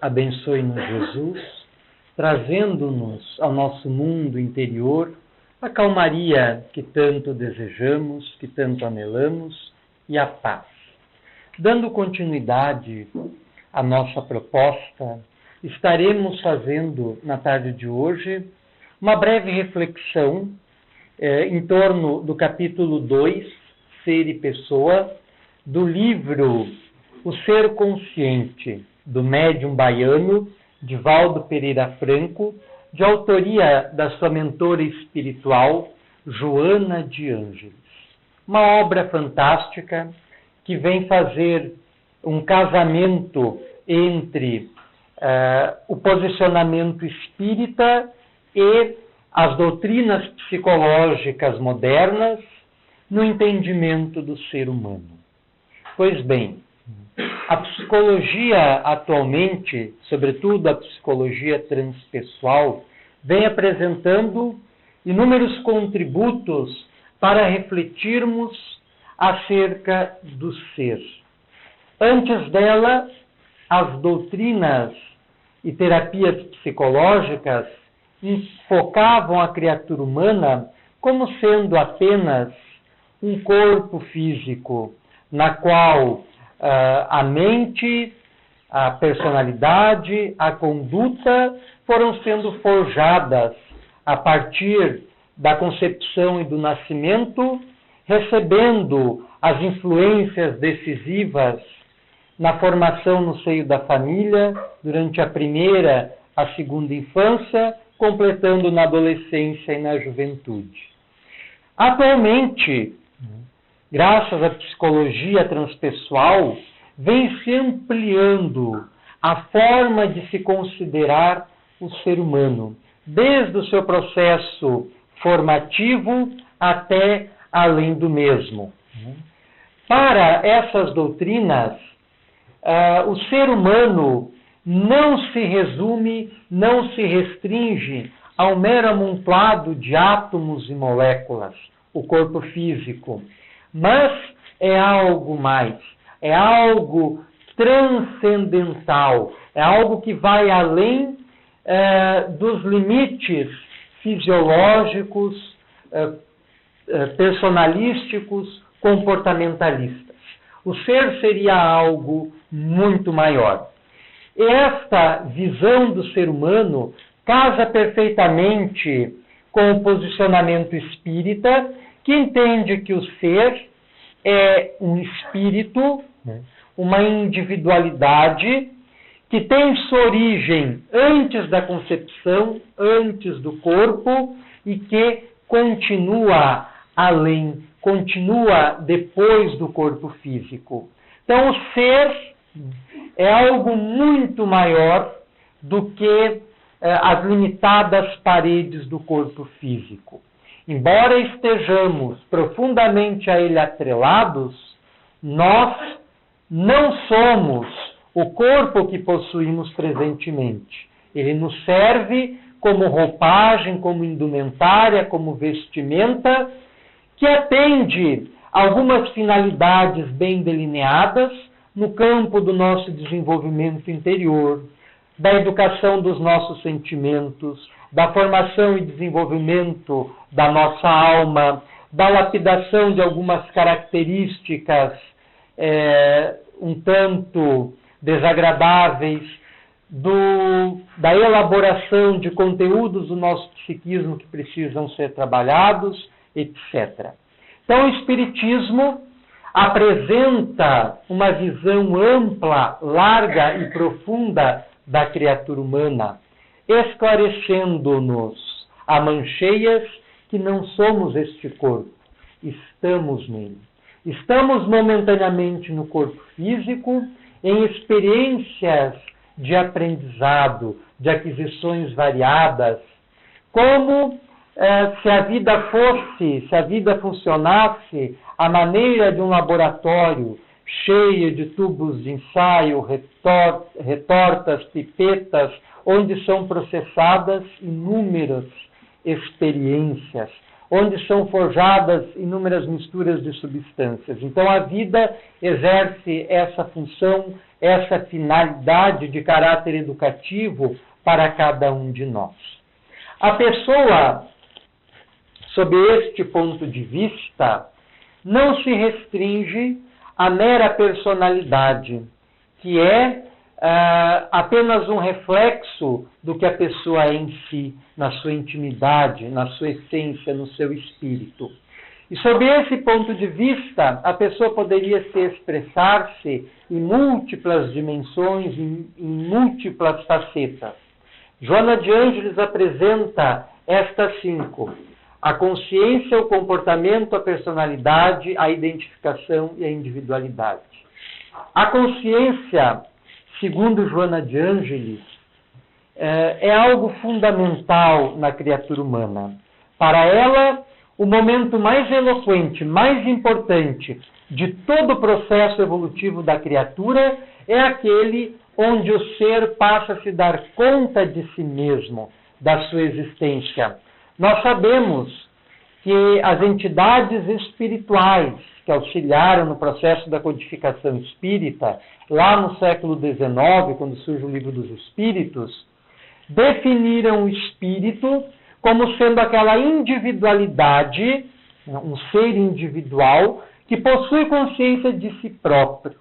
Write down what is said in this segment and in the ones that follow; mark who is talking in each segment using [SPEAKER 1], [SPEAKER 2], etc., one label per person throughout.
[SPEAKER 1] Abençoe-nos, Jesus, trazendo-nos ao nosso mundo interior a calmaria que tanto desejamos, que tanto anelamos, e a paz. Dando continuidade à nossa proposta, estaremos fazendo, na tarde de hoje, uma breve reflexão em torno do capítulo 2, Ser e Pessoa, do livro O Ser Consciente, do médium baiano Divaldo Pereira Franco, de autoria da sua mentora espiritual, Joana de Ângeles. Uma obra fantástica que vem fazer um casamento entre o posicionamento espírita e as doutrinas psicológicas modernas no entendimento do ser humano. Pois bem, a psicologia atualmente, sobretudo a psicologia transpessoal, vem apresentando inúmeros contributos para refletirmos acerca do ser. Antes dela, as doutrinas e terapias psicológicas enfocavam a criatura humana como sendo apenas um corpo físico, na qual a mente, a personalidade, a conduta foram sendo forjadas a partir da concepção e do nascimento, recebendo as influências decisivas na formação no seio da família, durante a primeira, a segunda infância, completando na adolescência e na juventude. Atualmente, graças à psicologia transpessoal, vem se ampliando a forma de se considerar o ser humano, desde o seu processo formativo até além do mesmo. Para essas doutrinas, o ser humano não se resume, não se restringe ao mero amontoado de átomos e moléculas, o corpo físico, mas é algo mais, é algo transcendental, é algo que vai além dos limites fisiológicos, personalísticos, comportamentalistas. O ser seria algo muito maior. Esta visão do ser humano casa perfeitamente com o posicionamento espírita, que entende que o ser é um espírito, uma individualidade, que tem sua origem antes da concepção, antes do corpo, e que continua além, continua depois do corpo físico. Então, o ser é algo muito maior do que as limitadas paredes do corpo físico. Embora estejamos profundamente a ele atrelados, nós não somos o corpo que possuímos presentemente. Ele nos serve como roupagem, como indumentária, como vestimenta, que atende algumas finalidades bem delineadas no campo do nosso desenvolvimento interior, da educação dos nossos sentimentos, da formação e desenvolvimento da nossa alma, da lapidação de algumas características um tanto desagradáveis, da elaboração de conteúdos do nosso psiquismo que precisam ser trabalhados, etc. Então, o Espiritismo apresenta uma visão ampla, larga e profunda da criatura humana, esclarecendo-nos a mancheias que não somos este corpo, estamos nele. Estamos momentaneamente no corpo físico, em experiências de aprendizado, de aquisições variadas, como se a vida fosse, se a vida funcionasse à maneira de um laboratório cheio de tubos de ensaio, retortas, pipetas, onde são processadas inúmeras experiências, onde são forjadas inúmeras misturas de substâncias. Então a vida exerce essa função, essa finalidade de caráter educativo para cada um de nós. A pessoa, sob este ponto de vista, não se restringe à mera personalidade, que é apenas um reflexo do que a pessoa é em si, na sua intimidade, na sua essência, no seu espírito. E sob esse ponto de vista, a pessoa poderia se expressar-se em múltiplas dimensões, em múltiplas facetas. Joana de Ângeles apresenta estas 5: a consciência, o comportamento, a personalidade, a identificação e a individualidade. A consciência, segundo Joana de Ângeles, é algo fundamental na criatura humana. Para ela, o momento mais eloquente, mais importante de todo o processo evolutivo da criatura é aquele onde o ser passa a se dar conta de si mesmo, da sua existência. Nós sabemos que as entidades espirituais que auxiliaram no processo da codificação espírita, lá no século XIX, quando surge o Livro dos Espíritos, definiram o espírito como sendo aquela individualidade, um ser individual, que possui consciência de si próprio.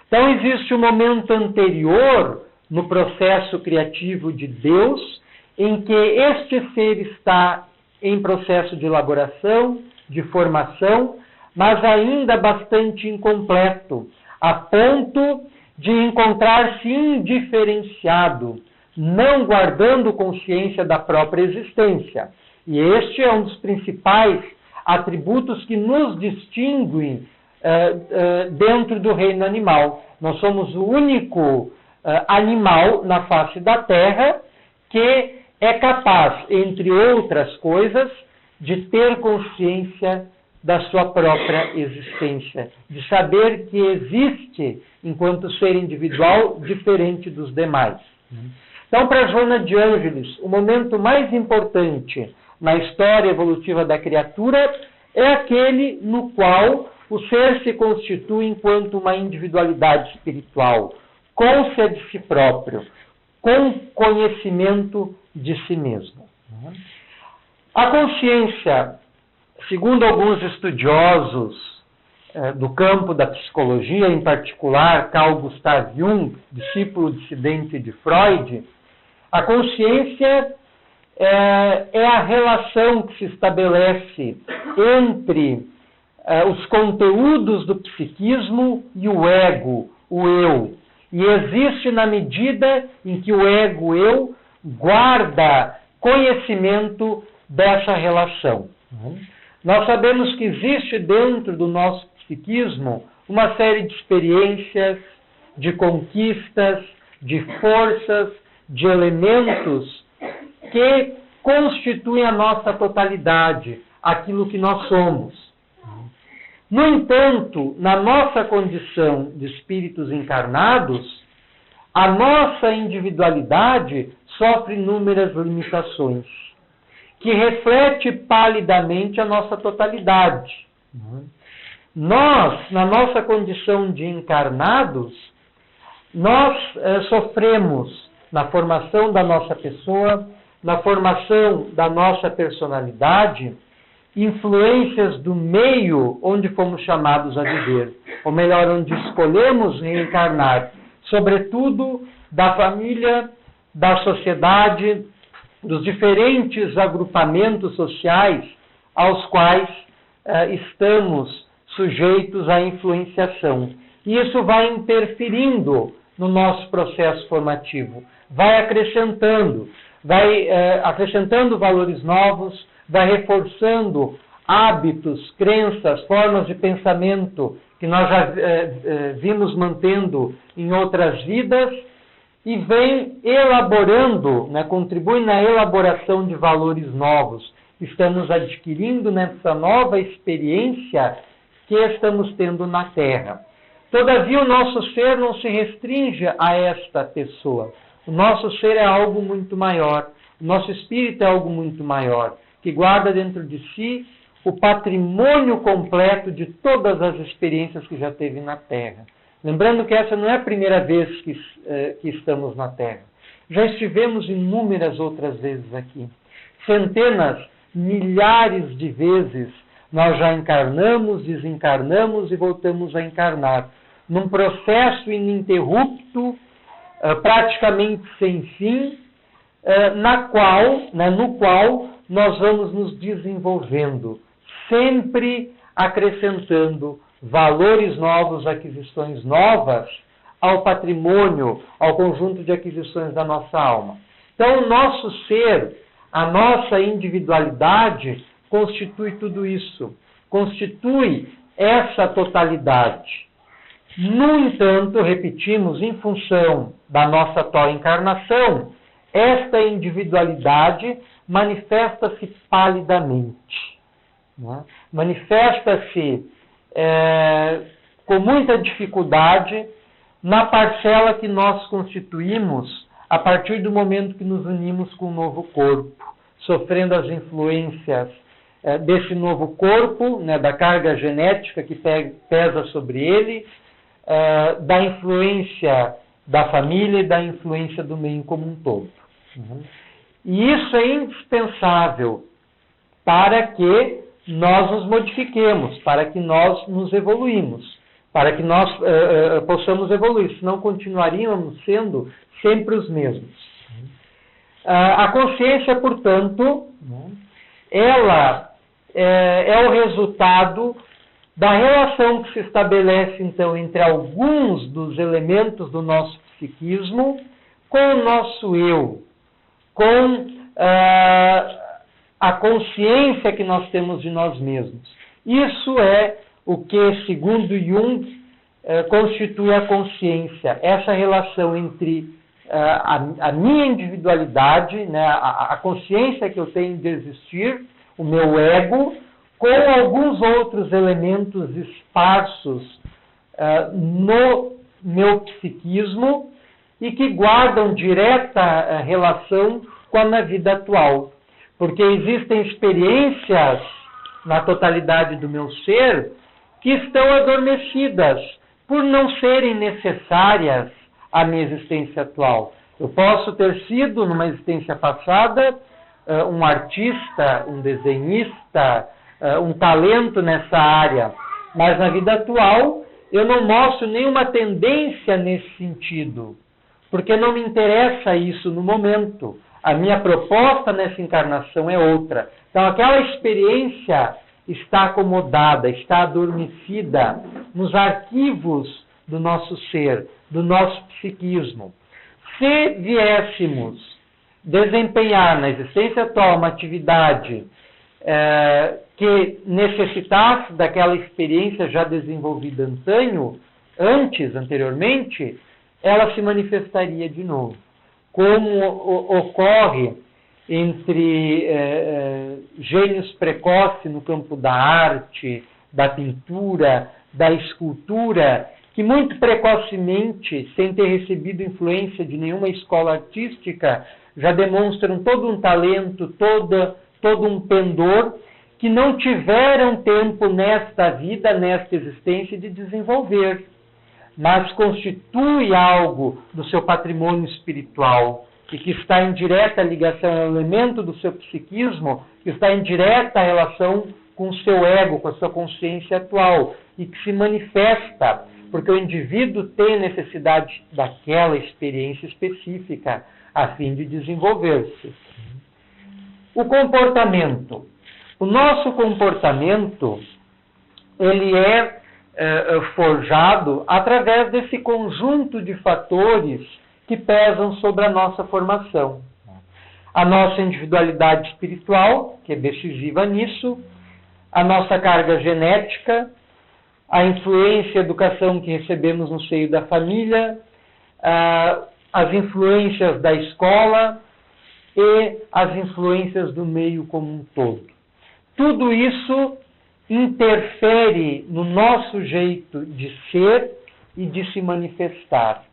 [SPEAKER 1] Então existe um momento anterior no processo criativo de Deus, em que este ser está em processo de elaboração, de formação, mas ainda bastante incompleto, a ponto de encontrar-se indiferenciado, não guardando consciência da própria existência. E este é um dos principais atributos que nos distinguem dentro do reino animal. Nós somos o único animal na face da Terra que é capaz, entre outras coisas, de ter consciência da sua própria existência, de saber que existe, enquanto ser individual, diferente dos demais. Então, para Joana de Ângeles, o momento mais importante na história evolutiva da criatura é aquele no qual o ser se constitui enquanto uma individualidade espiritual, cônscia de si próprio, com conhecimento de si mesmo. A consciência, segundo alguns estudiosos do campo da psicologia, em particular Carl Gustav Jung, discípulo dissidente de Freud, a consciência é a relação que se estabelece entre os conteúdos do psiquismo e o ego, o eu. E existe na medida em que o ego, eu, guarda conhecimento dessa relação. Nós sabemos que existe dentro do nosso psiquismo uma série de experiências, de conquistas, de forças, de elementos que constituem a nossa totalidade, aquilo que nós somos. No entanto, na nossa condição de espíritos encarnados, a nossa individualidade sofre inúmeras limitações, que reflete palidamente a nossa totalidade. Nós, na nossa condição de encarnados, nós sofremos na formação da nossa pessoa, na formação da nossa personalidade, influências do meio onde fomos chamados a viver, ou melhor, onde escolhemos reencarnar, sobretudo da família, da sociedade, dos diferentes agrupamentos sociais aos quais estamos sujeitos à influenciação. E isso vai interferindo no nosso processo formativo, vai acrescentando valores novos, vai reforçando hábitos, crenças, formas de pensamento que nós já vimos mantendo em outras vidas e vem elaborando, contribui na elaboração de valores novos que estamos adquirindo nessa nova experiência que estamos tendo na Terra. Todavia, o nosso ser não se restringe a esta pessoa. O nosso ser é algo muito maior. O nosso espírito é algo muito maior, que guarda dentro de si o patrimônio completo de todas as experiências que já teve na Terra. Lembrando que essa não é a primeira vez que estamos na Terra. Já estivemos inúmeras outras vezes aqui. Centenas, milhares de vezes nós já encarnamos, desencarnamos e voltamos a encarnar. Num processo ininterrupto, praticamente sem fim, no qual nós vamos nos desenvolvendo, sempre acrescentando valores novos, aquisições novas ao patrimônio, ao conjunto de aquisições da nossa alma. Então, o nosso ser, a nossa individualidade, constitui tudo isso, constitui essa totalidade. No entanto, repetimos, em função da nossa atual encarnação, esta individualidade manifesta-se palidamente, né? Manifesta-se com muita dificuldade na parcela que nós constituímos a partir do momento que nos unimos com um novo corpo, sofrendo as influências desse novo corpo, né, da carga genética que pesa sobre ele, da influência da família e da influência do meio como um todo. E isso é indispensável para que nós nos modifiquemos, para que nós nos evoluímos, para que nós possamos evoluir, senão continuaríamos sendo sempre os mesmos. A consciência, portanto, ela é o resultado da relação que se estabelece, então, entre alguns dos elementos do nosso psiquismo com o nosso eu, com a consciência que nós temos de nós mesmos. Isso é o que, segundo Jung, constitui a consciência, essa relação entre a minha individualidade, né, a consciência que eu tenho de existir, o meu ego, com alguns outros elementos esparsos no meu psiquismo e que guardam direta relação com a minha vida atual. Porque existem experiências na totalidade do meu ser que estão adormecidas por não serem necessárias à minha existência atual. Eu posso ter sido, numa existência passada, um artista, um desenhista, um talento nessa área, mas na vida atual eu não mostro nenhuma tendência nesse sentido, porque não me interessa isso no momento. A minha proposta nessa encarnação é outra. Então aquela experiência está acomodada, está adormecida nos arquivos do nosso ser, do nosso psiquismo. Se viéssemos desempenhar na existência atual uma atividade que necessitasse daquela experiência já desenvolvida anteriormente, ela se manifestaria de novo. Como ocorre entre gênios precoces no campo da arte, da pintura, da escultura, que muito precocemente, sem ter recebido influência de nenhuma escola artística, já demonstram todo um talento, todo um pendor, que não tiveram tempo nesta vida, nesta existência, de desenvolver, mas constitui algo do seu patrimônio espiritual e que está em direta ligação, é um elemento do seu psiquismo, que está em direta relação com o seu ego, com a sua consciência atual, e que se manifesta, porque o indivíduo tem necessidade daquela experiência específica a fim de desenvolver-se. O comportamento. O nosso comportamento, ele é forjado através desse conjunto de fatores que pesam sobre a nossa formação. A nossa individualidade espiritual, que é decisiva nisso, a nossa carga genética, a influência e educação que recebemos no seio da família, as influências da escola e as influências do meio como um todo. Tudo isso interfere no nosso jeito de ser e de se manifestar.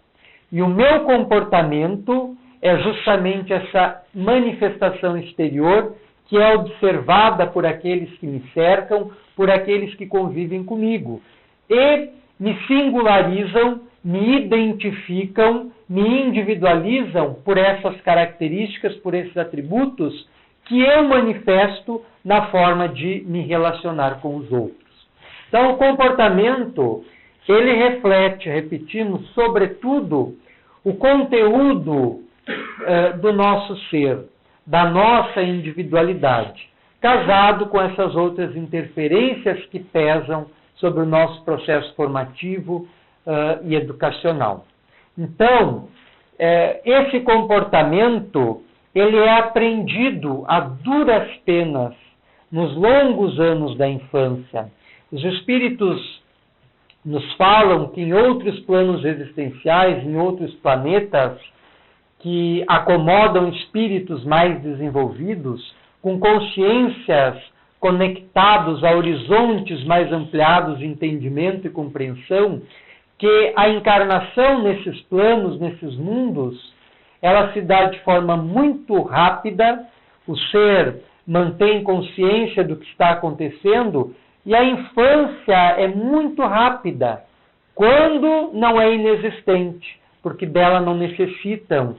[SPEAKER 1] E o meu comportamento é justamente essa manifestação exterior que é observada por aqueles que me cercam, por aqueles que convivem comigo. E me singularizam, me identificam, me individualizam por essas características, por esses atributos que eu manifesto na forma de me relacionar com os outros. Então, o comportamento, ele reflete, repetimos, sobretudo, o conteúdo do nosso ser, da nossa individualidade, casado com essas outras interferências que pesam sobre o nosso processo formativo e educacional. Então, esse comportamento, ele é aprendido a duras penas nos longos anos da infância. Os espíritos nos falam que em outros planos existenciais, em outros planetas que acomodam espíritos mais desenvolvidos, com consciências conectados a horizontes mais ampliados de entendimento e compreensão, que a encarnação nesses planos, nesses mundos, ela se dá de forma muito rápida, o ser mantém consciência do que está acontecendo, e a infância é muito rápida, quando não é inexistente, porque dela não necessitam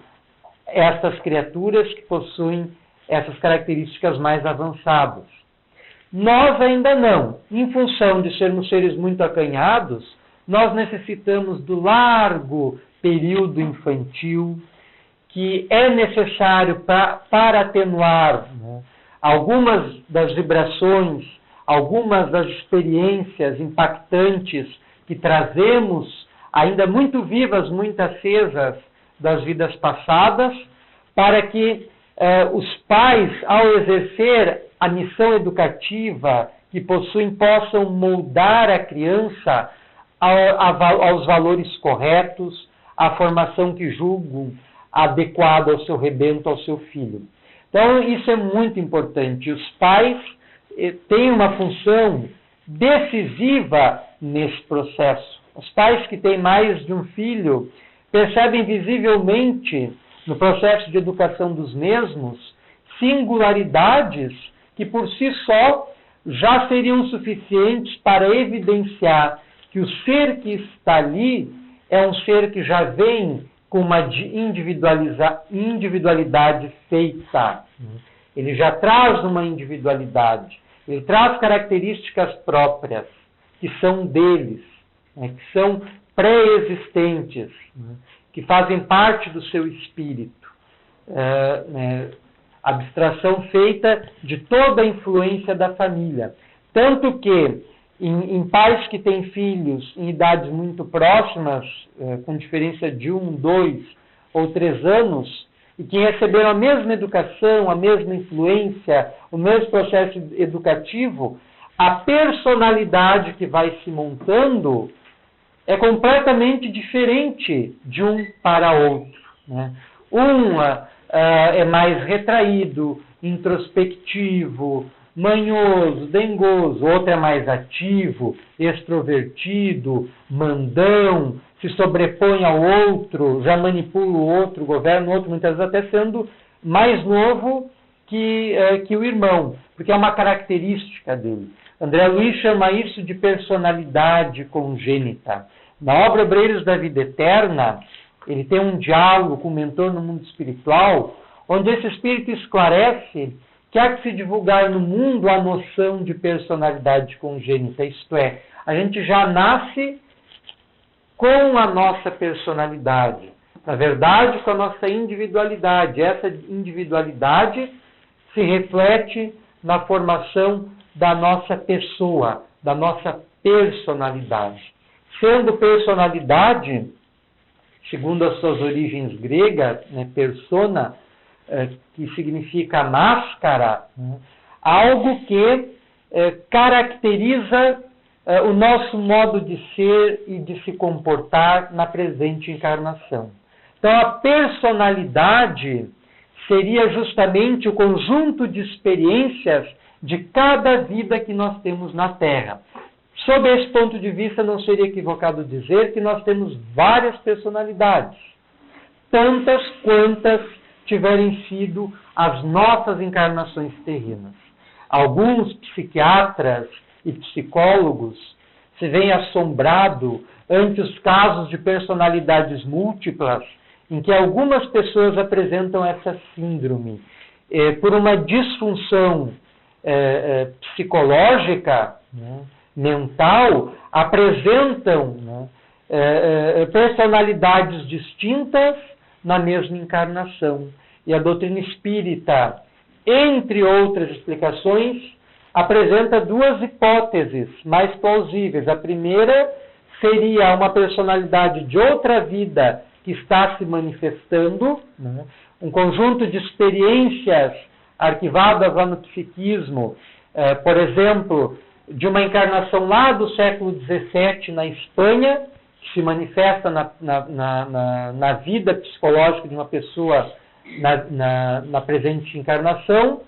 [SPEAKER 1] essas criaturas que possuem essas características mais avançadas. Nós ainda não. Em função de sermos seres muito acanhados, nós necessitamos do largo período infantil, que é necessário para atenuar, né, algumas das vibrações, algumas das experiências impactantes que trazemos, ainda muito vivas, muito acesas, das vidas passadas, para que os pais, ao exercer a missão educativa que possuem, possam moldar a criança aos valores corretos, à formação que julgam adequada ao seu rebento, ao seu filho. Então, isso é muito importante. Os pais têm uma função decisiva nesse processo. Os pais que têm mais de um filho percebem visivelmente, no processo de educação dos mesmos, singularidades que por si só já seriam suficientes para evidenciar que o ser que está ali é um ser que já vem com uma individualidade feita. Ele já traz uma individualidade, ele traz características próprias, que são deles, né, que são pré-existentes, né, que fazem parte do seu espírito. Abstração feita de toda a influência da família. Tanto que, em pais que têm filhos em idades muito próximas, com diferença de 1, 2 ou 3 anos, e que receberam a mesma educação, a mesma influência, o mesmo processo educativo, a personalidade que vai se montando é completamente diferente de um para outro, né? Um é mais retraído, introspectivo, manhoso, dengoso, outro é mais ativo, extrovertido, mandão, se sobrepõe ao outro, já manipula o outro, governa o outro, muitas vezes até sendo mais novo que o irmão, porque é uma característica dele. André Luiz chama isso de personalidade congênita. Na obra Obreiros da Vida Eterna, ele tem um diálogo com o mentor no mundo espiritual, onde esse espírito esclarece que há que se divulgar no mundo a noção de personalidade congênita, isto é, a gente já nasce com a nossa personalidade, na verdade com a nossa individualidade. Essa individualidade se reflete na formação da nossa pessoa, da nossa personalidade. Sendo personalidade, segundo as suas origens gregas, né, persona, que significa máscara, né, algo que caracteriza o nosso modo de ser e de se comportar na presente encarnação. Então, a personalidade seria justamente o conjunto de experiências de cada vida que nós temos na Terra. Sob esse ponto de vista, não seria equivocado dizer que nós temos várias personalidades, tantas quantas tiverem sido as nossas encarnações terrenas. Alguns psiquiatras e psicólogos se vem assombrado ante os casos de personalidades múltiplas, em que algumas pessoas apresentam essa síndrome por uma disfunção psicológica, né, mental, apresentam, né, personalidades distintas na mesma encarnação. E a doutrina espírita, entre outras explicações, apresenta duas hipóteses mais plausíveis. A primeira seria uma personalidade de outra vida que está se manifestando, né? Um conjunto de experiências arquivadas lá no psiquismo, por exemplo, de uma encarnação lá do século XVII na Espanha, que se manifesta na vida psicológica de uma pessoa na presente encarnação.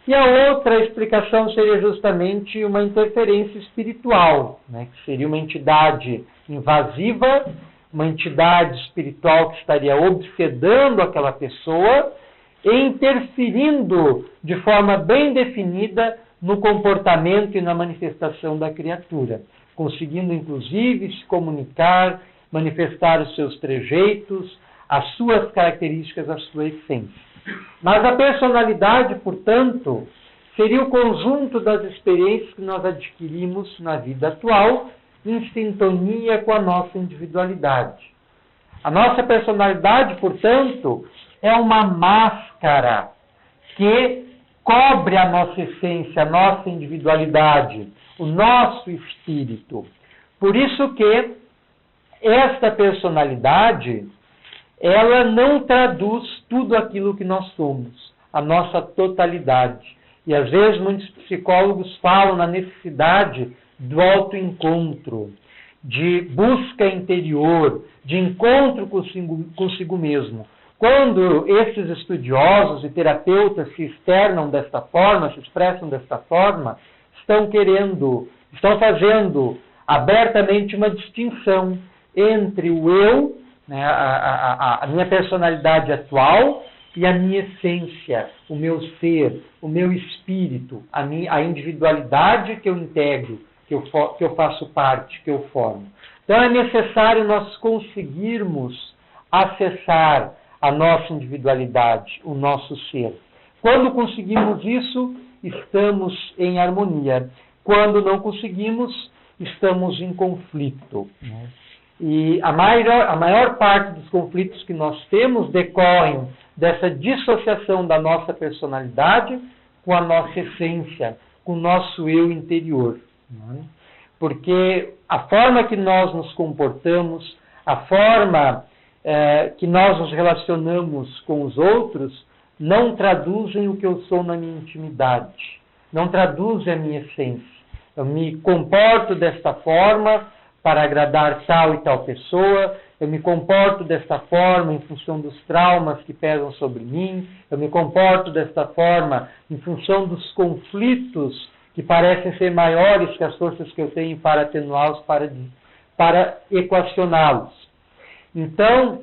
[SPEAKER 1] E a outra explicação seria justamente uma interferência espiritual, né, que seria uma entidade invasiva, uma entidade espiritual que estaria obsedando aquela pessoa e interferindo de forma bem definida no comportamento e na manifestação da criatura, conseguindo inclusive se comunicar, manifestar os seus trejeitos, as suas características, a sua essência. Mas a personalidade, portanto, seria o conjunto das experiências que nós adquirimos na vida atual em sintonia com a nossa individualidade. A nossa personalidade, portanto, é uma máscara que cobre a nossa essência, a nossa individualidade, o nosso espírito. Por isso que esta personalidade, ela não traduz tudo aquilo que nós somos, a nossa totalidade. E às vezes muitos psicólogos falam na necessidade do autoencontro, de busca interior, de encontro consigo mesmo. Quando esses estudiosos e terapeutas se externam desta forma, se expressam desta forma, estão fazendo abertamente uma distinção entre o eu, né, a minha personalidade atual, e a minha essência, o meu ser, o meu espírito, a individualidade que eu integro, que eu faço parte, que eu formo. Então é necessário nós conseguirmos acessar a nossa individualidade, o nosso ser. Quando conseguimos isso, estamos em harmonia. Quando não conseguimos, estamos em conflito, né? E a maior parte dos conflitos que nós temos decorrem dessa dissociação da nossa personalidade com a nossa essência, com o nosso eu interior, né? Porque a forma que nós nos comportamos, a forma que nós nos relacionamos com os outros, não traduzem o que eu sou na minha intimidade, não traduzem a minha essência. Eu me comporto desta forma para agradar tal e tal pessoa, eu me comporto desta forma em função dos traumas que pesam sobre mim, eu me comporto desta forma em função dos conflitos que parecem ser maiores que as forças que eu tenho para atenuá-los, para equacioná-los. Então,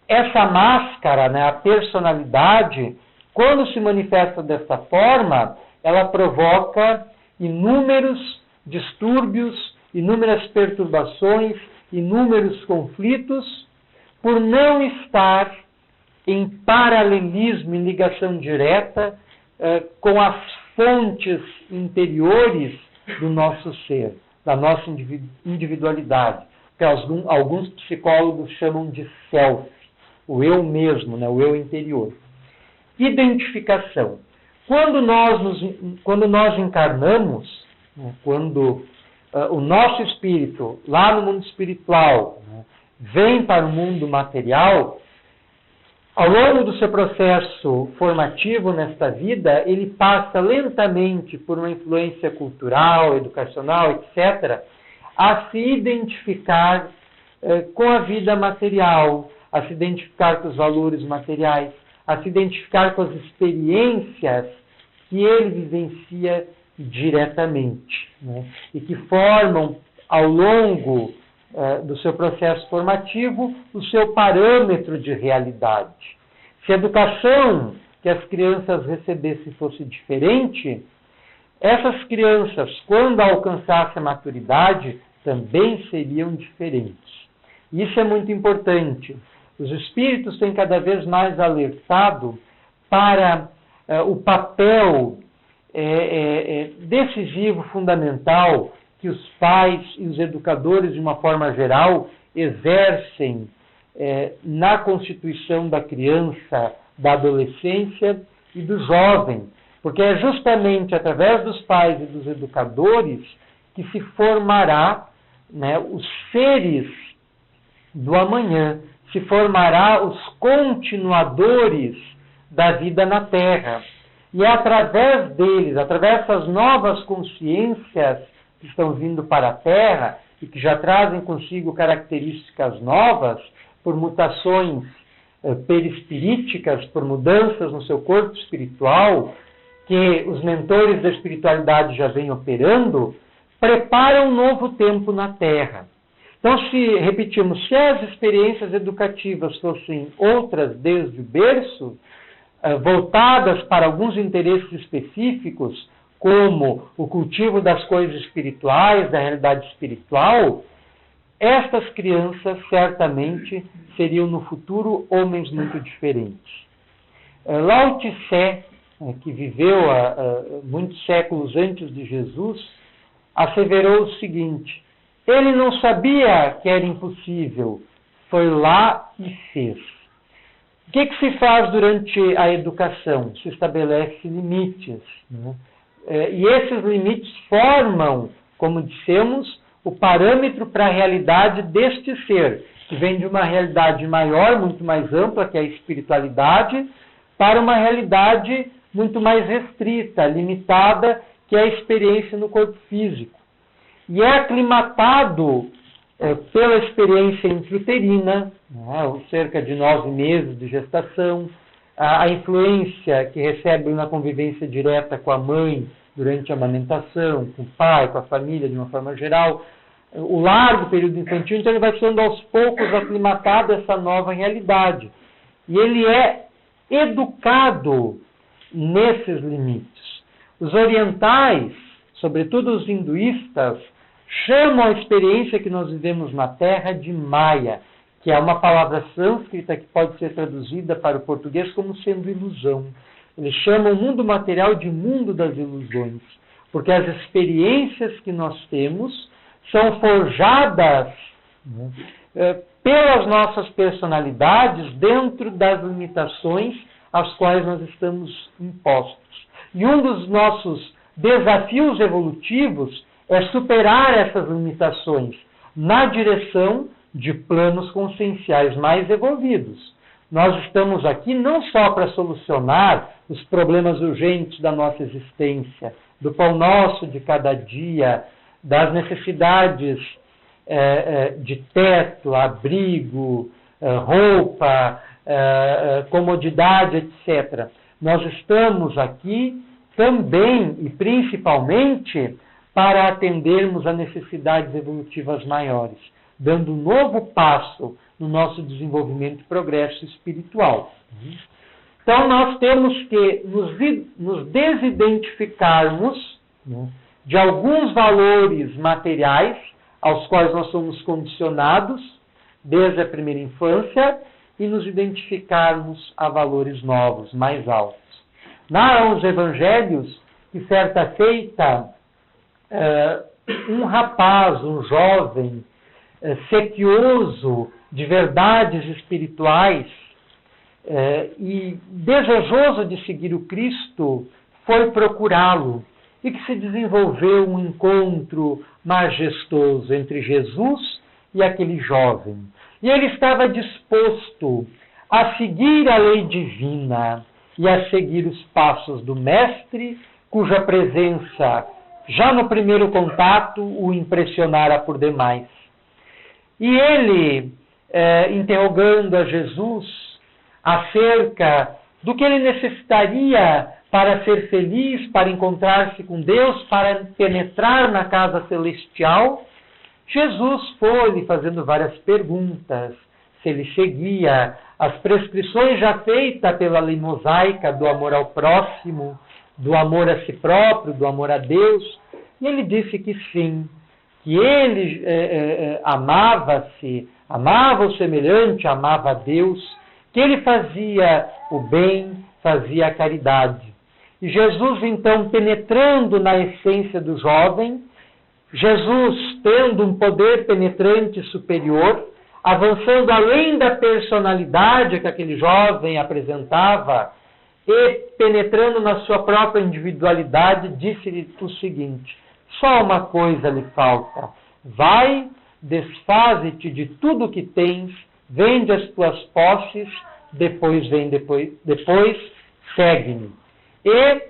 [SPEAKER 1] essa máscara, né, a personalidade, quando se manifesta desta forma, ela provoca inúmeros distúrbios, inúmeras perturbações, inúmeros conflitos, por não estar em paralelismo, em ligação direta com as fontes interiores do nosso ser, da nossa individualidade, que alguns psicólogos chamam de self, o eu mesmo, né, o eu interior. Identificação. Quando nós encarnamos, né, quando o nosso espírito, lá no mundo espiritual, né, vem para o mundo material, ao longo do seu processo formativo nesta vida, ele passa lentamente por uma influência cultural, educacional, etc., a se identificar com a vida material, a se identificar com os valores materiais, a se identificar com as experiências que ele vivencia diretamente, né? E que formam, ao longo do seu processo formativo, o seu parâmetro de realidade. Se a educação que as crianças recebessem fosse diferente, essas crianças, quando alcançassem a maturidade, também seriam diferentes. Isso é muito importante. Os espíritos têm cada vez mais alertado para o papel decisivo, fundamental, que os pais e os educadores, de uma forma geral, exercem na constituição da criança, da adolescência e do jovem. Porque é justamente através dos pais e dos educadores que se formará, né, os seres do amanhã, se formará os continuadores da vida na Terra. E é através deles, através dessas novas consciências que estão vindo para a Terra e que já trazem consigo características novas, por mutações perispiríticas, por mudanças no seu corpo espiritual, que os mentores da espiritualidade já vêm operando, preparam um novo tempo na Terra. Então, repetimos, se as experiências educativas fossem outras desde o berço, voltadas para alguns interesses específicos, como o cultivo das coisas espirituais, da realidade espiritual, estas crianças certamente seriam no futuro homens muito diferentes. Lao Tse, que viveu muitos séculos antes de Jesus, asseverou o seguinte: ele não sabia que era impossível, foi lá e fez. O que se faz durante a educação? Se estabelece limites, né? E esses limites formam, como dissemos, o parâmetro para a realidade deste ser, que vem de uma realidade maior, muito mais ampla, que é a espiritualidade, para uma realidade muito mais restrita, limitada, que é a experiência no corpo físico. E é aclimatado pela experiência intrauterina, né, cerca de 9 meses de gestação, a influência que recebe na convivência direta com a mãe durante a amamentação, com o pai, com a família de uma forma geral, o largo período infantil, então ele vai sendo aos poucos aclimatado a essa nova realidade. E ele é educado nesses limites. Os orientais, sobretudo os hinduístas, chamam a experiência que nós vivemos na Terra de Maya, que é uma palavra sânscrita que pode ser traduzida para o português como sendo ilusão. Eles chamam o mundo material de mundo das ilusões, porque as experiências que nós temos são forjadas, né, pelas nossas personalidades dentro das limitações às quais nós estamos impostos. E um dos nossos desafios evolutivos é superar essas limitações na direção de planos conscienciais mais evoluídos. Nós estamos aqui não só para solucionar os problemas urgentes da nossa existência, do pão nosso de cada dia, das necessidades de teto, abrigo, roupa, comodidade, etc. Nós estamos aqui também e principalmente para atendermos a necessidades evolutivas maiores, dando um novo passo no nosso desenvolvimento e progresso espiritual. Então, nós temos que nos desidentificarmos, né, de alguns valores materiais aos quais nós somos condicionados desde a primeira infância e nos identificarmos a valores novos, mais altos. Narram os evangelhos que, certa feita, um rapaz, um jovem, sequioso de verdades espirituais e desejoso de seguir o Cristo, foi procurá-lo e que se desenvolveu um encontro majestoso entre Jesus e aquele jovem. E ele estava disposto a seguir a lei divina e a seguir os passos do Mestre, cuja presença, já no primeiro contato, o impressionara por demais. E ele, interrogando a Jesus acerca do que ele necessitaria para ser feliz, para encontrar-se com Deus, para penetrar na casa celestial, Jesus foi-lhe fazendo várias perguntas, se ele seguia as prescrições já feitas pela lei mosaica do amor ao próximo, do amor a si próprio, do amor a Deus. E ele disse que sim, que ele amava-se, amava o semelhante, amava a Deus, que ele fazia o bem, fazia a caridade. E Jesus, então, penetrando na essência do jovem, Jesus tendo um poder penetrante superior, avançando além da personalidade que aquele jovem apresentava e penetrando na sua própria individualidade, disse-lhe o seguinte: só uma coisa lhe falta. Vai, desfaze-te de tudo o que tens, vende as tuas posses, depois segue-me. E,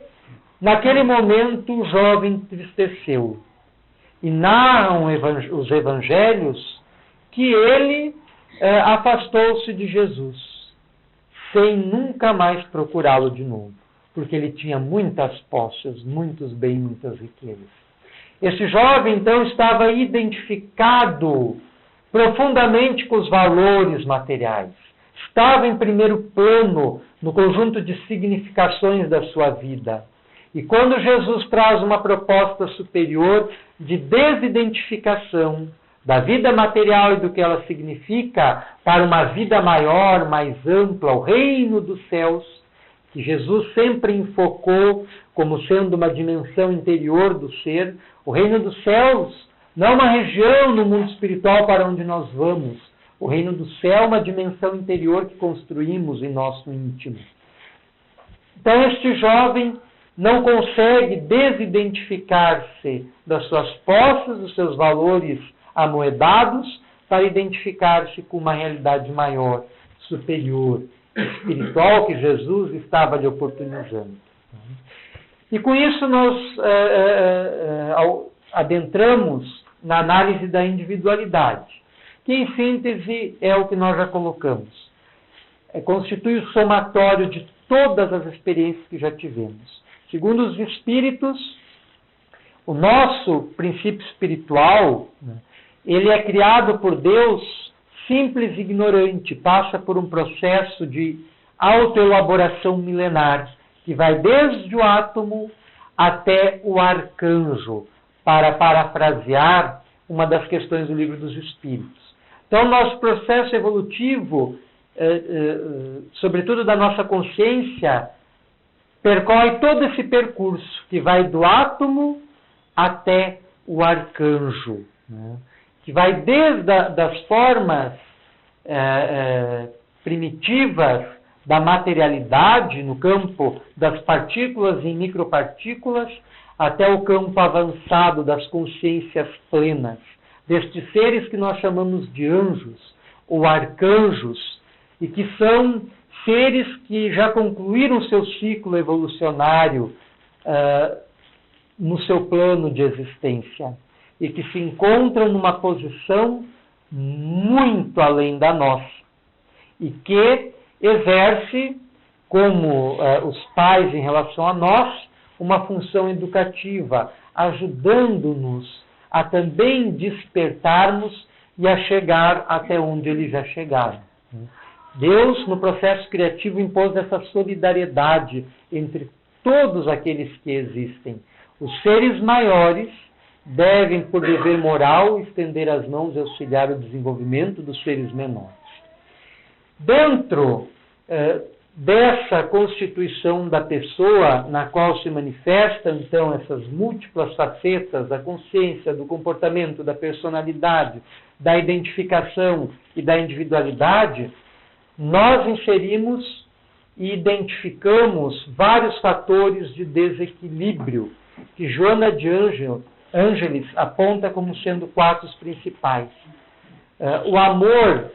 [SPEAKER 1] naquele momento, o jovem entristeceu. E narram os evangelhos que ele afastou-se de Jesus, sem nunca mais procurá-lo de novo, porque ele tinha muitas posses, muitos bens, muitas riquezas. Esse jovem, então, estava identificado profundamente com os valores materiais. Estava em primeiro plano no conjunto de significações da sua vida. E quando Jesus traz uma proposta superior de desidentificação da vida material e do que ela significa para uma vida maior, mais ampla, o reino dos céus, que Jesus sempre enfocou como sendo uma dimensão interior do ser, o reino dos céus não é uma região no mundo espiritual para onde nós vamos. O reino do céu é uma dimensão interior que construímos em nosso íntimo. Então este jovem não consegue desidentificar-se das suas posses, dos seus valores amoedados, para identificar-se com uma realidade maior, superior, espiritual, que Jesus estava lhe oportunizando. E com isso nós adentramos na análise da individualidade, que em síntese é o que nós já colocamos. Constitui o somatório de todas as experiências que já tivemos. Segundo os espíritos, o nosso princípio espiritual, ele é criado por Deus simples e ignorante, passa por um processo de autoelaboração milenar, que vai desde o átomo até o arcanjo, para parafrasear uma das questões do Livro dos Espíritos. Então, nosso processo evolutivo, sobretudo da nossa consciência, percorre todo esse percurso, que vai do átomo até o arcanjo, né? Que vai desde das formas primitivas da materialidade, no campo das partículas e micropartículas, até o campo avançado das consciências plenas, destes seres que nós chamamos de anjos ou arcanjos, e que são seres que já concluíram seu ciclo evolucionário no seu plano de existência e que se encontram numa posição muito além da nossa e que exerce, como os pais em relação a nós, uma função educativa, ajudando-nos a também despertarmos e a chegar até onde eles já chegaram. Deus, no processo criativo, impôs essa solidariedade entre todos aqueles que existem. Os seres maiores devem, por dever moral, estender as mãos e auxiliar o desenvolvimento dos seres menores. Dentro dessa constituição da pessoa, na qual se manifestam, então, essas múltiplas facetas da consciência, do comportamento, da personalidade, da identificação e da individualidade, nós inserimos e identificamos vários fatores de desequilíbrio que Joana de Ângeles aponta como sendo 4 principais. O amor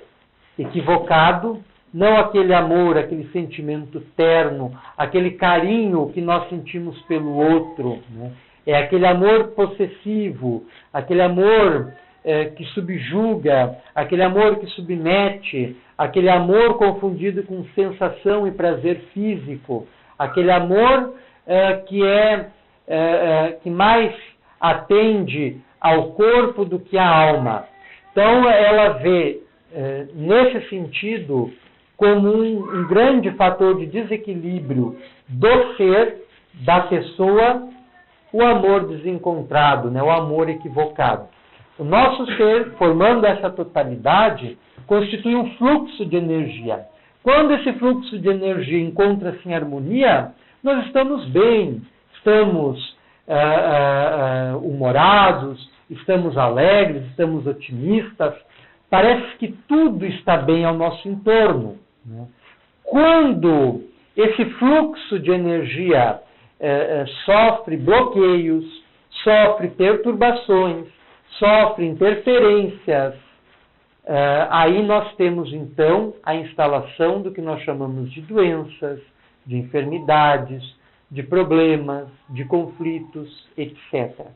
[SPEAKER 1] equivocado, não aquele amor, aquele sentimento terno, aquele carinho que nós sentimos pelo outro, né? É aquele amor possessivo, aquele amor que subjuga, aquele amor que submete, aquele amor confundido com sensação e prazer físico, aquele amor que mais atende ao corpo do que à alma. Então, ela vê, nesse sentido, como um grande fator de desequilíbrio do ser da pessoa o amor desencontrado, né? O amor equivocado. O nosso ser, formando essa totalidade, constitui um fluxo de energia. Quando esse fluxo de energia encontra-se em harmonia, nós estamos bem, estamos humorados, estamos alegres, estamos otimistas. Parece que tudo está bem ao nosso entorno, né? Quando esse fluxo de energia sofre bloqueios, sofre perturbações, sofre interferências, aí nós temos então a instalação do que nós chamamos de doenças, de enfermidades, de problemas, de conflitos, etc.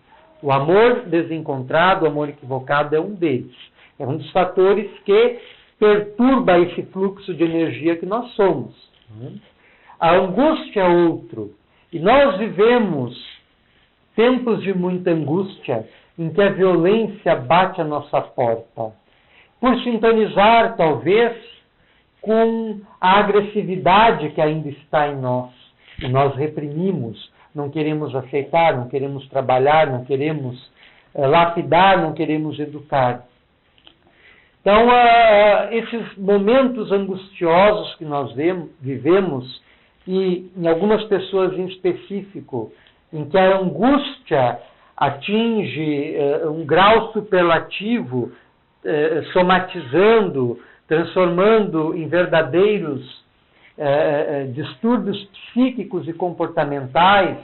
[SPEAKER 1] O amor desencontrado, o amor equivocado é um deles. É um dos fatores que perturba esse fluxo de energia que nós somos. A angústia é outro. E nós vivemos tempos de muita angústia em que a violência bate à nossa porta. Por sintonizar, talvez, com a agressividade que ainda está em nós. E nós reprimimos, não queremos aceitar, não queremos trabalhar, não queremos lapidar, não queremos educar. Então, esses momentos angustiosos que nós vivemos, e em algumas pessoas em específico, em que a angústia atinge um grau superlativo, somatizando, transformando em verdadeiros distúrbios psíquicos e comportamentais,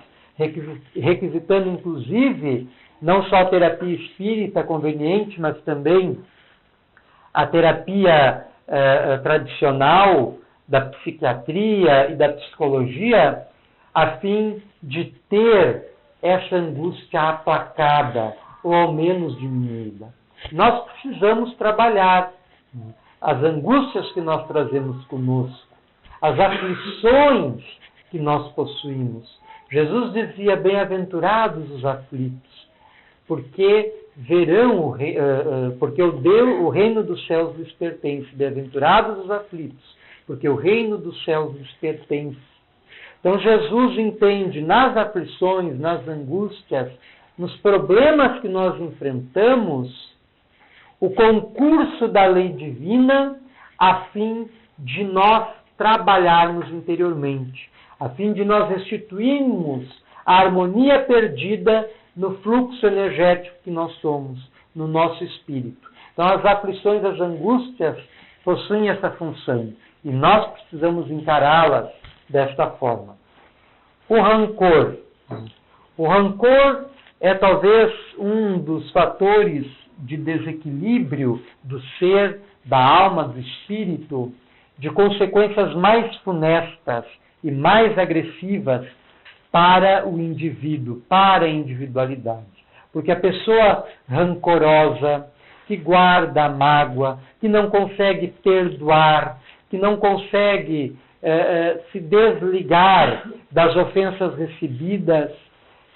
[SPEAKER 1] requisitando inclusive não só a terapia espírita conveniente, mas também a terapia tradicional da psiquiatria e da psicologia, a fim de ter essa angústia aplacada, ou ao menos diminuída. Nós precisamos trabalhar as angústias que nós trazemos conosco, as aflições que nós possuímos. Jesus dizia, bem-aventurados os aflitos, porque verão, porque o reino dos céus lhes pertence. Bem-aventurados os aflitos, porque o reino dos céus lhes pertence. Então Jesus entende nas aflições, nas angústias, nos problemas que nós enfrentamos, o concurso da lei divina a fim de nós trabalharmos interiormente, a fim de nós restituirmos a harmonia perdida no fluxo energético que nós somos, no nosso espírito. Então as aflições, as angústias possuem essa função e nós precisamos encará-las desta forma. O rancor. O rancor é talvez um dos fatores de desequilíbrio do ser, da alma, do espírito, de consequências mais funestas e mais agressivas para o indivíduo, para a individualidade. Porque a pessoa rancorosa, que guarda a mágoa, que não consegue perdoar, que não consegue se desligar das ofensas recebidas,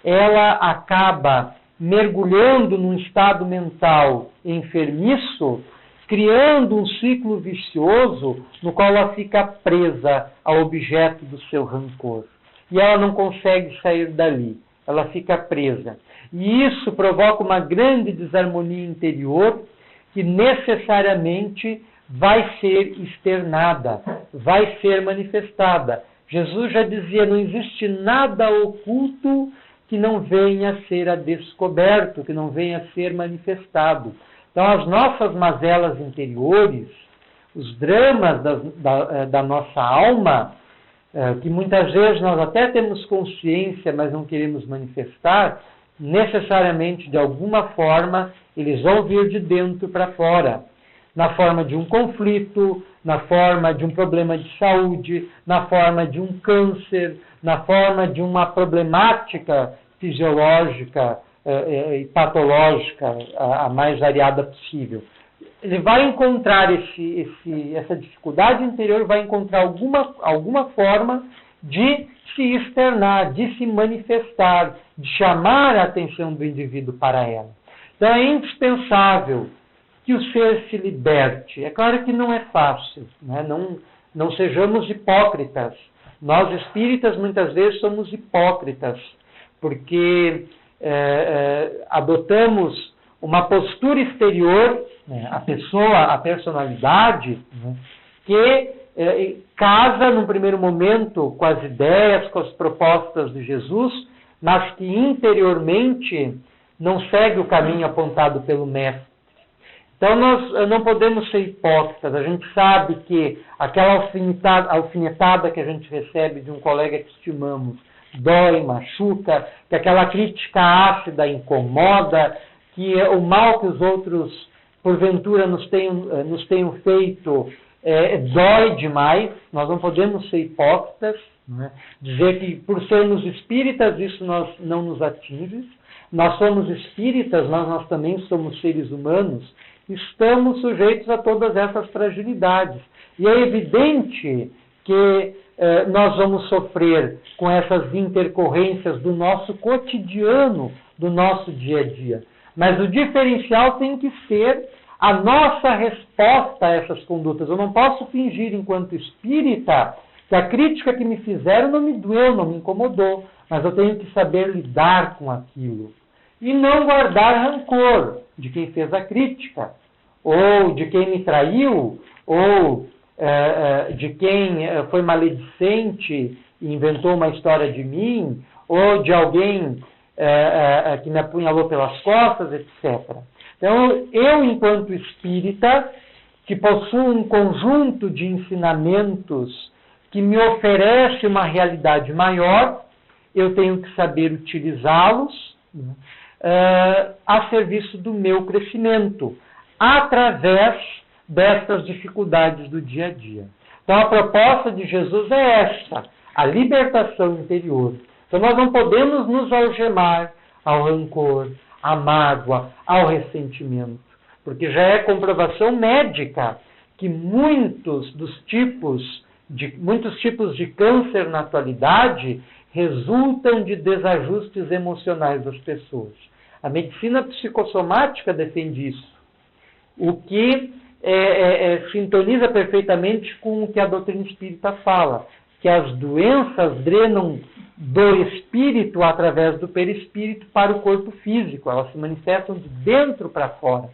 [SPEAKER 1] ela acaba mergulhando num estado mental enfermiço, criando um ciclo vicioso no qual ela fica presa ao objeto do seu rancor. E ela não consegue sair dali, ela fica presa. E isso provoca uma grande desarmonia interior que necessariamente vai ser externada, vai ser manifestada. Jesus já dizia, não existe nada oculto que não venha a ser descoberto, que não venha a ser manifestado. Então, as nossas mazelas interiores, os dramas da nossa alma, que muitas vezes nós até temos consciência, mas não queremos manifestar, necessariamente, de alguma forma, eles vão vir de dentro para fora. Na forma de um conflito, na forma de um problema de saúde, na forma de um câncer, na forma de uma problemática fisiológica e patológica, a mais variada possível. Ele vai encontrar essa dificuldade interior, vai encontrar alguma forma de se externar, de se manifestar, de chamar a atenção do indivíduo para ela. Então é indispensável que o ser se liberte. É claro que não é fácil, né? Não sejamos hipócritas. Nós espíritas muitas vezes somos hipócritas, porque adotamos uma postura exterior, né, a pessoa, a personalidade, né, que casa num primeiro momento com as ideias, com as propostas de Jesus, mas que interiormente não segue o caminho apontado pelo Mestre. Então nós não podemos ser hipócritas. A gente sabe que aquela alfinetada que a gente recebe de um colega que estimamos dói, machuca, que aquela crítica ácida incomoda, que o mal que os outros porventura nos tenham feito dói demais. Nós não podemos ser hipócritas, né? Dizer que por sermos espíritas isso não nos atinge. Nós somos espíritas, mas nós também somos seres humanos, estamos sujeitos a todas essas fragilidades. E é evidente que nós vamos sofrer com essas intercorrências do nosso cotidiano, do nosso dia a dia. Mas o diferencial tem que ser a nossa resposta a essas condutas. Eu não posso fingir, enquanto espírita, que a crítica que me fizeram não me doeu, não me incomodou, mas eu tenho que saber lidar com aquilo. E não guardar rancor de quem fez a crítica, ou de quem me traiu, ou de quem foi maledicente e inventou uma história de mim, ou de alguém que me apunhalou pelas costas, etc. Então, eu, enquanto espírita, que possuo um conjunto de ensinamentos que me oferece uma realidade maior, eu tenho que saber utilizá-los a serviço do meu crescimento, através destas dificuldades do dia a dia. Então, a proposta de Jesus é esta, a libertação interior. Então, nós não podemos nos algemar ao rancor, à mágoa, ao ressentimento, porque já é comprovação médica que muitos tipos de câncer na atualidade resultam de desajustes emocionais das pessoas. A medicina psicossomática defende isso, o que sintoniza perfeitamente com o que a doutrina espírita fala, que as doenças drenam do espírito através do perispírito para o corpo físico, elas se manifestam de dentro para fora.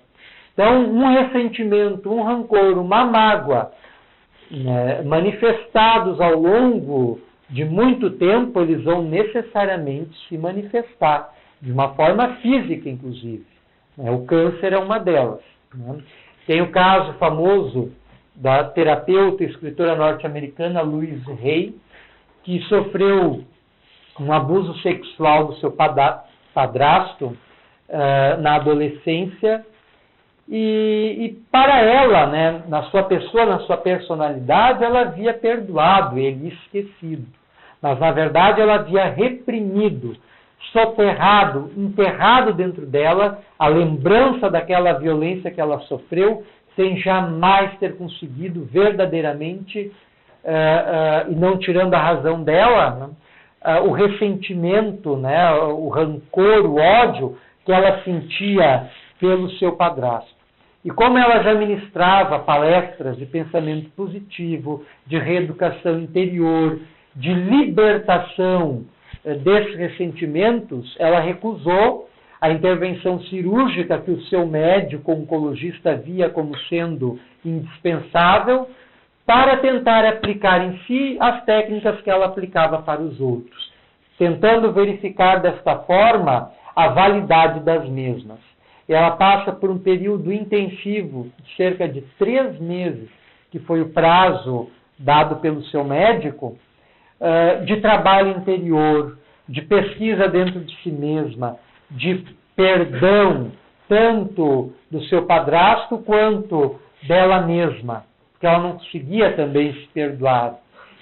[SPEAKER 1] Então, um ressentimento, um rancor, uma mágoa, manifestados ao longo de muito tempo, eles vão necessariamente se manifestar, de uma forma física, inclusive. O câncer é uma delas. Tem o caso famoso da terapeuta e escritora norte-americana Louise Hay, que sofreu um abuso sexual do seu padrasto na adolescência, e para ela, na sua pessoa, na sua personalidade, ela havia perdoado ele, esquecido. Mas, na verdade, ela havia reprimido, soterrado, enterrado dentro dela a lembrança daquela violência que ela sofreu, sem jamais ter conseguido verdadeiramente, e não tirando a razão dela, o ressentimento, o rancor, o ódio que ela sentia pelo seu padrasto. E como ela já ministrava palestras de pensamento positivo, de reeducação interior, de libertação desses ressentimentos, ela recusou a intervenção cirúrgica que o seu médico oncologista via como sendo indispensável para tentar aplicar em si as técnicas que ela aplicava para os outros, tentando verificar desta forma a validade das mesmas. E ela passa por um período intensivo, de cerca de 3 meses, que foi o prazo dado pelo seu médico, de trabalho interior, de pesquisa dentro de si mesma, de perdão, tanto do seu padrasto quanto dela mesma, porque ela não conseguia também se perdoar.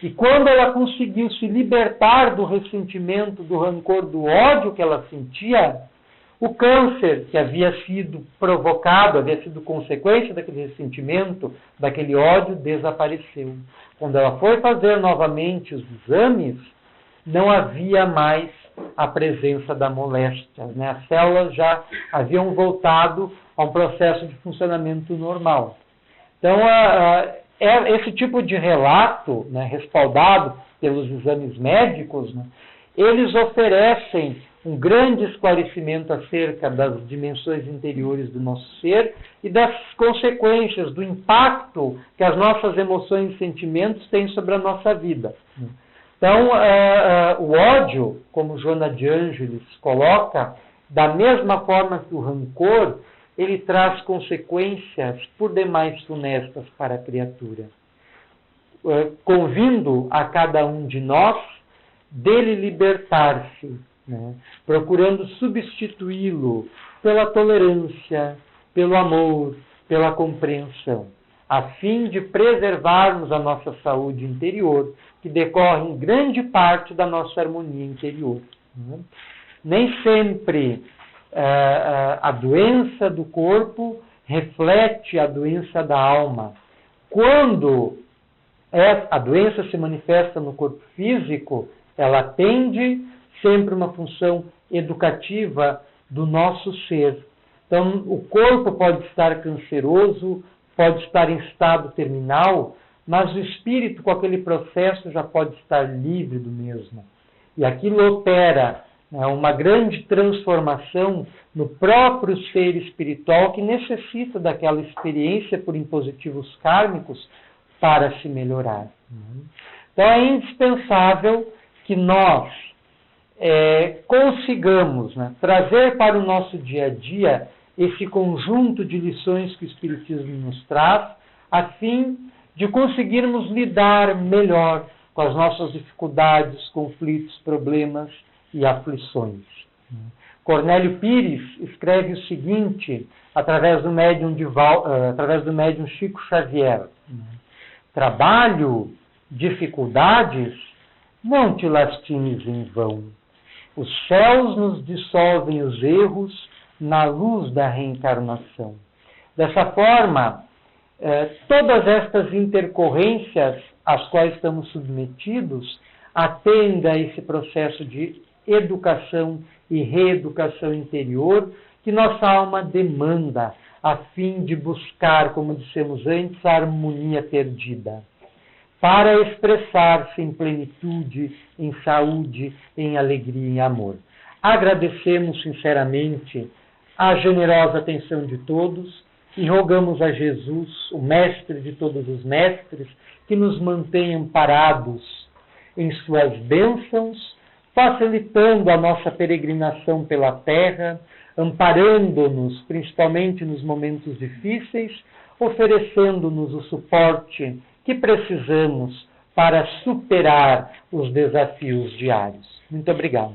[SPEAKER 1] E quando ela conseguiu se libertar do ressentimento, do rancor, do ódio que ela sentia, o câncer que havia sido provocado, havia sido consequência daquele ressentimento, daquele ódio, desapareceu. Quando ela foi fazer novamente os exames, não havia mais a presença da moléstia. As células já haviam voltado a um processo de funcionamento normal. Então, esse tipo de relato, né, respaldado pelos exames médicos, né, eles oferecem um grande esclarecimento acerca das dimensões interiores do nosso ser e das consequências, do impacto que as nossas emoções e sentimentos têm sobre a nossa vida. Então, o ódio, como Joana de Ângeles coloca, da mesma forma que o rancor, ele traz consequências por demais funestas para a criatura, convindo a cada um de nós dele libertar-se, né? Procurando substituí-lo pela tolerância, pelo amor, pela compreensão, a fim de preservarmos a nossa saúde interior, que decorre em grande parte da nossa harmonia interior. Né? Nem sempre a doença do corpo reflete a doença da alma. Quando a doença se manifesta no corpo físico, ela atende sempre uma função educativa do nosso ser. Então, o corpo pode estar canceroso, pode estar em estado terminal, mas o espírito, com aquele processo, já pode estar livre do mesmo. E aquilo opera, né, uma grande transformação no próprio ser espiritual que necessita daquela experiência por impositivos kármicos para se melhorar. Então, é indispensável que nós consigamos, né, trazer para o nosso dia a dia esse conjunto de lições que o Espiritismo nos traz, a fim de conseguirmos lidar melhor com as nossas dificuldades, conflitos, problemas e aflições. Cornélio Pires escreve o seguinte, através do médium Chico Xavier: trabalho, dificuldades, não te lastimes em vão. Os céus nos dissolvem os erros na luz da reencarnação. Dessa forma, todas estas intercorrências às quais estamos submetidos atendem a esse processo de educação e reeducação interior que nossa alma demanda, a fim de buscar, como dissemos antes, a harmonia perdida, para expressar-se em plenitude, em saúde, em alegria e em amor. Agradecemos sinceramente a generosa atenção de todos e rogamos a Jesus, o mestre de todos os mestres, que nos mantenha amparados em suas bênçãos, facilitando a nossa peregrinação pela terra, amparando-nos, principalmente nos momentos difíceis, oferecendo-nos o suporte que precisamos para superar os desafios diários. Muito obrigado.